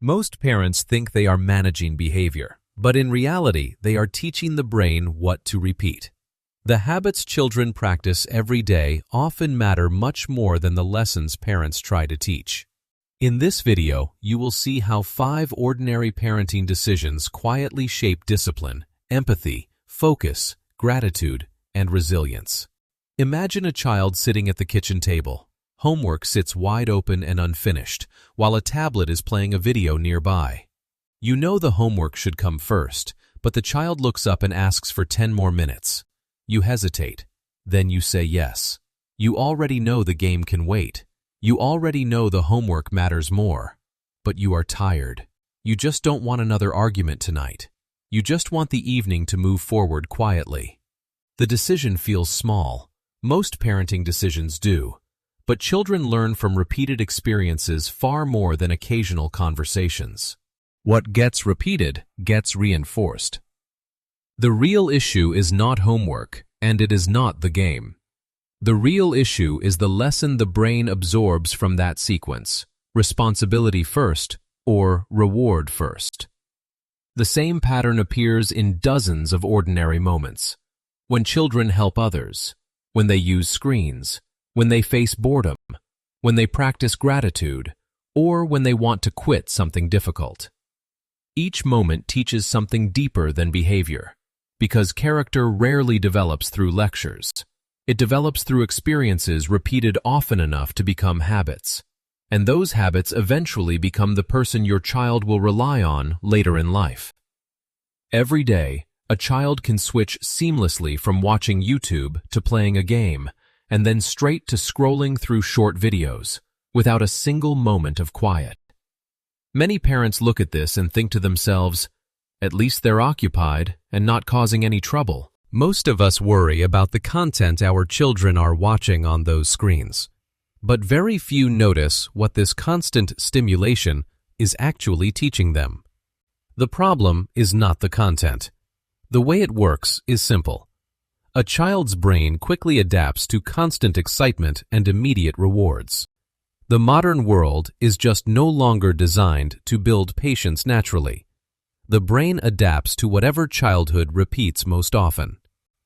Most parents think they are managing behavior, but in reality, they are teaching the brain what to repeat. The habits children practice every day often matter much more than the lessons parents try to teach. In this video, you will see how 5 ordinary parenting decisions quietly shape discipline, empathy, focus, gratitude, and resilience. Imagine a child sitting at the kitchen table. Homework sits wide open and unfinished, while a tablet is playing a video nearby. You know the homework should come first, but the child looks up and asks for 10 more minutes. You hesitate. Then you say yes. You already know the game can wait. You already know the homework matters more. But you are tired. You just don't want another argument tonight. You just want the evening to move forward quietly. The decision feels small. Most parenting decisions do. But children learn from repeated experiences far more than occasional conversations. What gets repeated gets reinforced. The real issue is not homework, and it is not the game. The real issue is the lesson the brain absorbs from that sequence: responsibility first or reward first. The same pattern appears in dozens of ordinary moments. When children help others, when they use screens, when they face boredom, when they practice gratitude, or when they want to quit something difficult. Each moment teaches something deeper than behavior, because character rarely develops through lectures. It develops through experiences repeated often enough to become habits, and those habits eventually become the person your child will rely on later in life. Every day, a child can switch seamlessly from watching YouTube to playing a game, and then straight to scrolling through short videos, without a single moment of quiet. Many parents look at this and think to themselves, at least they're occupied and not causing any trouble. Most of us worry about the content our children are watching on those screens, but very few notice what this constant stimulation is actually teaching them. The problem is not the content. The way it works is simple. A child's brain quickly adapts to constant excitement and immediate rewards. The modern world is just no longer designed to build patience naturally. The brain adapts to whatever childhood repeats most often.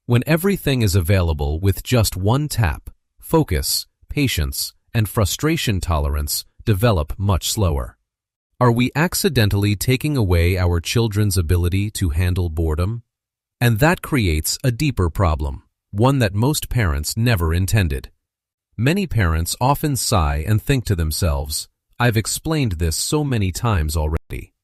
When everything is available with just one tap, focus, patience, and frustration tolerance develop much slower. Are we accidentally taking away our children's ability to handle boredom? And that creates a deeper problem, one that most parents never intended. Many parents often sigh and think to themselves, I've explained this so many times already.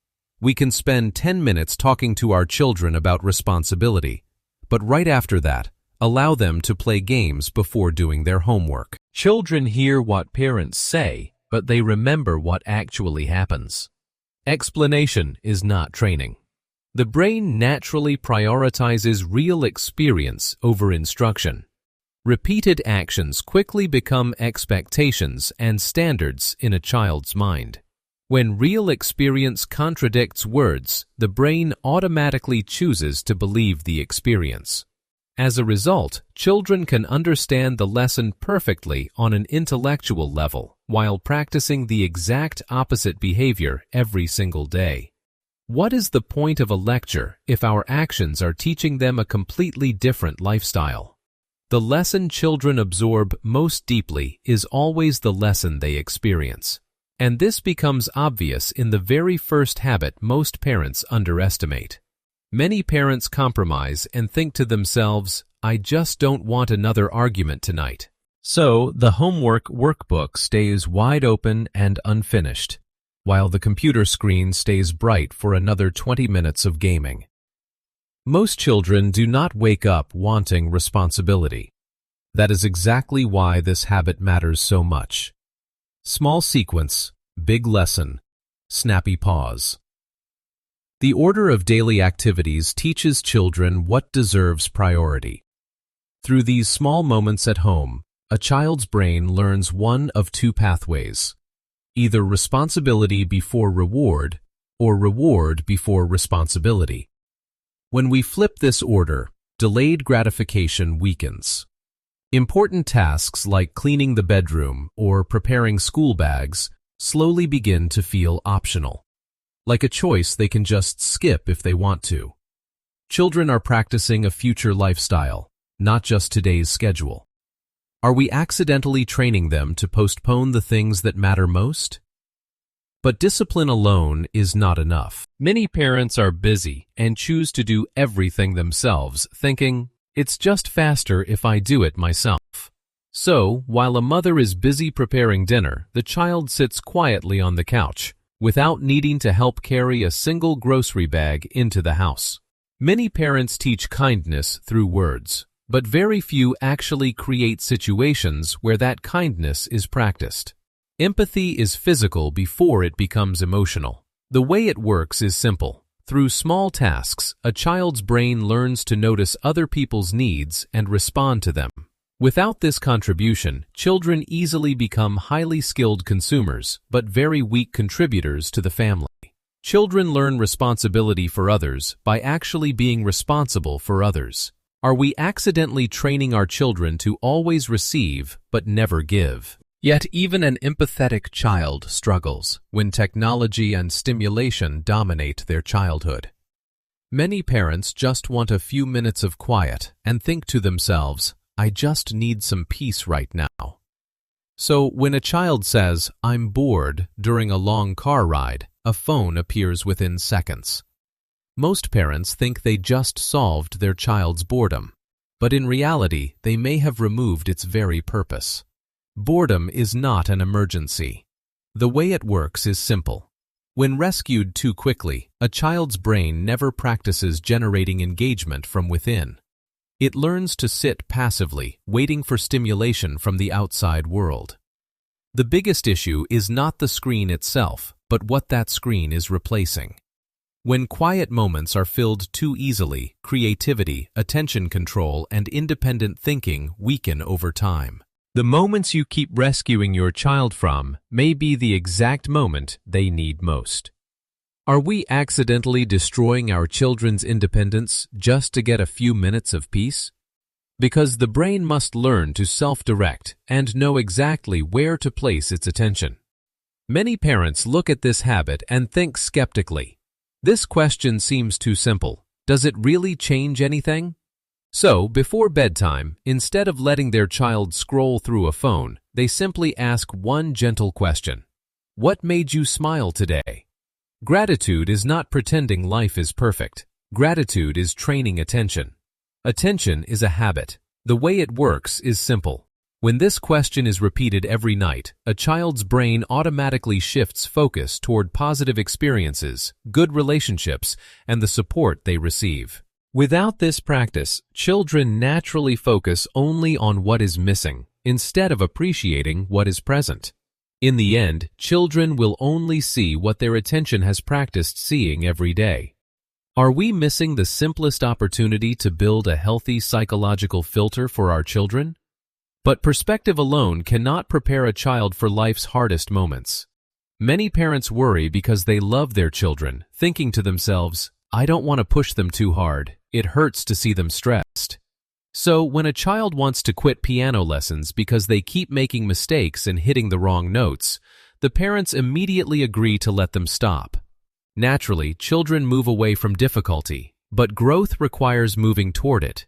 We can spend 10 minutes talking to our children about responsibility, but right after that, allow them to play games before doing their homework. Children hear what parents say, but they remember what actually happens. Explanation is not training. The brain naturally prioritizes real experience over instruction. Repeated actions quickly become expectations and standards in a child's mind. When real experience contradicts words, the brain automatically chooses to believe the experience. As a result, children can understand the lesson perfectly on an intellectual level while practicing the exact opposite behavior every single day. What is the point of a lecture if our actions are teaching them a completely different lifestyle? The lesson children absorb most deeply is always the lesson they experience. And this becomes obvious in the very first habit most parents underestimate. Many parents compromise and think to themselves, I just don't want another argument tonight. So the homework workbook stays wide open and unfinished, while the computer screen stays bright for another 20 minutes of gaming. Most children do not wake up wanting responsibility. That is exactly why this habit matters so much. Small sequence, big lesson, snappy pause. The order of daily activities teaches children what deserves priority. Through these small moments at home, a child's brain learns one of 2 pathways: either responsibility before reward or reward before responsibility. When we flip this order, delayed gratification weakens. Important tasks like cleaning the bedroom or preparing school bags slowly begin to feel optional. like a choice they can just skip if they want to. Children are practicing a future lifestyle, not just today's schedule. Are we accidentally training them to postpone the things that matter most? But discipline alone is not enough. Many parents are busy and choose to do everything themselves, thinking, "It's just faster if I do it myself." So, while a mother is busy preparing dinner, the child sits quietly on the couch, without needing to help carry a single grocery bag into the house. Many parents teach kindness through words, but very few actually create situations where that kindness is practiced. Empathy is physical before it becomes emotional. The way it works is simple. Through small tasks, a child's brain learns to notice other people's needs and respond to them. Without this contribution, children easily become highly skilled consumers, but very weak contributors to the family. Children learn responsibility for others by actually being responsible for others. Are we accidentally training our children to always receive but never give? Yet even an empathetic child struggles when technology and stimulation dominate their childhood. Many parents just want a few minutes of quiet and think to themselves, "I just need some peace right now." So when a child says, "I'm bored" during a long car ride, a phone appears within seconds. Most parents think they just solved their child's boredom, but in reality, they may have removed its very purpose. Boredom is not an emergency. The way it works is simple. When rescued too quickly, a child's brain never practices generating engagement from within. It learns to sit passively, waiting for stimulation from the outside world. The biggest issue is not the screen itself, but what that screen is replacing. When quiet moments are filled too easily, creativity, attention control, and independent thinking weaken over time. The moments you keep rescuing your child from may be the exact moment they need most. Are we accidentally destroying our children's independence just to get a few minutes of peace? Because the brain must learn to self-direct and know exactly where to place its attention. Many parents look at this habit and think skeptically. This question seems too simple. Does it really change anything? So, before bedtime, instead of letting their child scroll through a phone, they simply ask one gentle question. What made you smile today? Gratitude is not pretending life is perfect. Gratitude is training attention. Attention is a habit. The way it works is simple. When this question is repeated every night, a child's brain automatically shifts focus toward positive experiences, good relationships, and the support they receive. Without this practice, children naturally focus only on what is missing, instead of appreciating what is present. In the end, children will only see what their attention has practiced seeing every day. Are we missing the simplest opportunity to build a healthy psychological filter for our children? But perspective alone cannot prepare a child for life's hardest moments. Many parents worry because they love their children, thinking to themselves, "I don't want to push them too hard. It hurts to see them stressed." So when a child wants to quit piano lessons because they keep making mistakes and hitting the wrong notes, the parents immediately agree to let them stop. Naturally, children move away from difficulty, but growth requires moving toward it.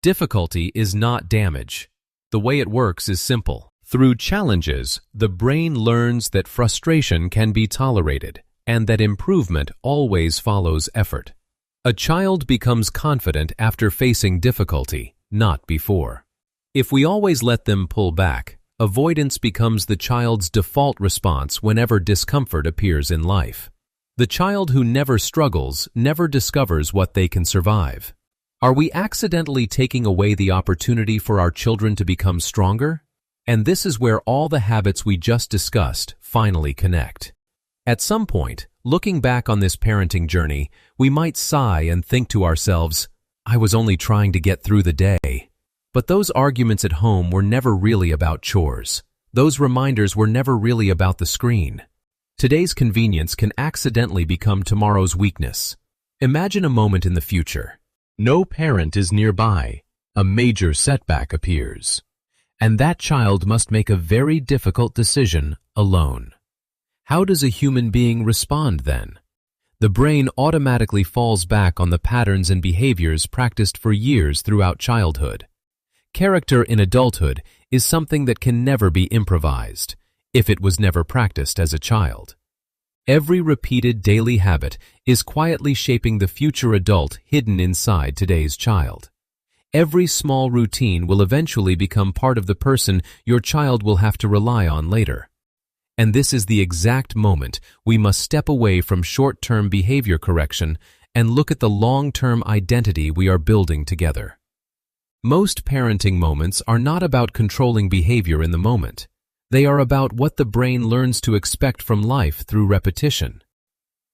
Difficulty is not damage. The way it works is simple. Through challenges, the brain learns that frustration can be tolerated and that improvement always follows effort. A child becomes confident after facing difficulty, not before. If we always let them pull back, avoidance becomes the child's default response whenever discomfort appears in life. The child who never struggles never discovers what they can survive. Are we accidentally taking away the opportunity for our children to become stronger? And this is where all the habits we just discussed finally connect. At some point, looking back on this parenting journey, we might sigh and think to ourselves, "I was only trying to get through the day." But those arguments at home were never really about chores. Those reminders were never really about the screen. Today's convenience can accidentally become tomorrow's weakness. Imagine a moment in the future. No parent is nearby. A major setback appears. And that child must make a very difficult decision alone. How does a human being respond then? The brain automatically falls back on the patterns and behaviors practiced for years throughout childhood. Character in adulthood is something that can never be improvised, if it was never practiced as a child. Every repeated daily habit is quietly shaping the future adult hidden inside today's child. Every small routine will eventually become part of the person your child will have to rely on later. And this is the exact moment we must step away from short-term behavior correction and look at the long-term identity we are building together. Most parenting moments are not about controlling behavior in the moment. They are about what the brain learns to expect from life through repetition.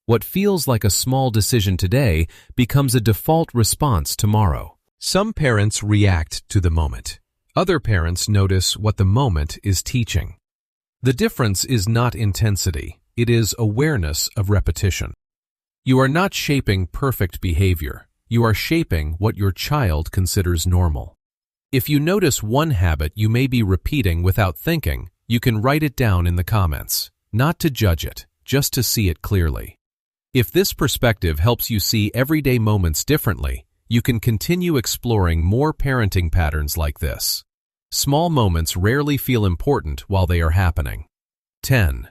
What feels like a small decision today becomes a default response tomorrow. Some parents react to the moment. Other parents notice what the moment is teaching. The difference is not intensity, it is awareness of repetition. You are not shaping perfect behavior, you are shaping what your child considers normal. If you notice one habit you may be repeating without thinking, you can write it down in the comments, not to judge it, just to see it clearly. If this perspective helps you see everyday moments differently, you can continue exploring more parenting patterns like this. Small moments rarely feel important while they are happening. 10.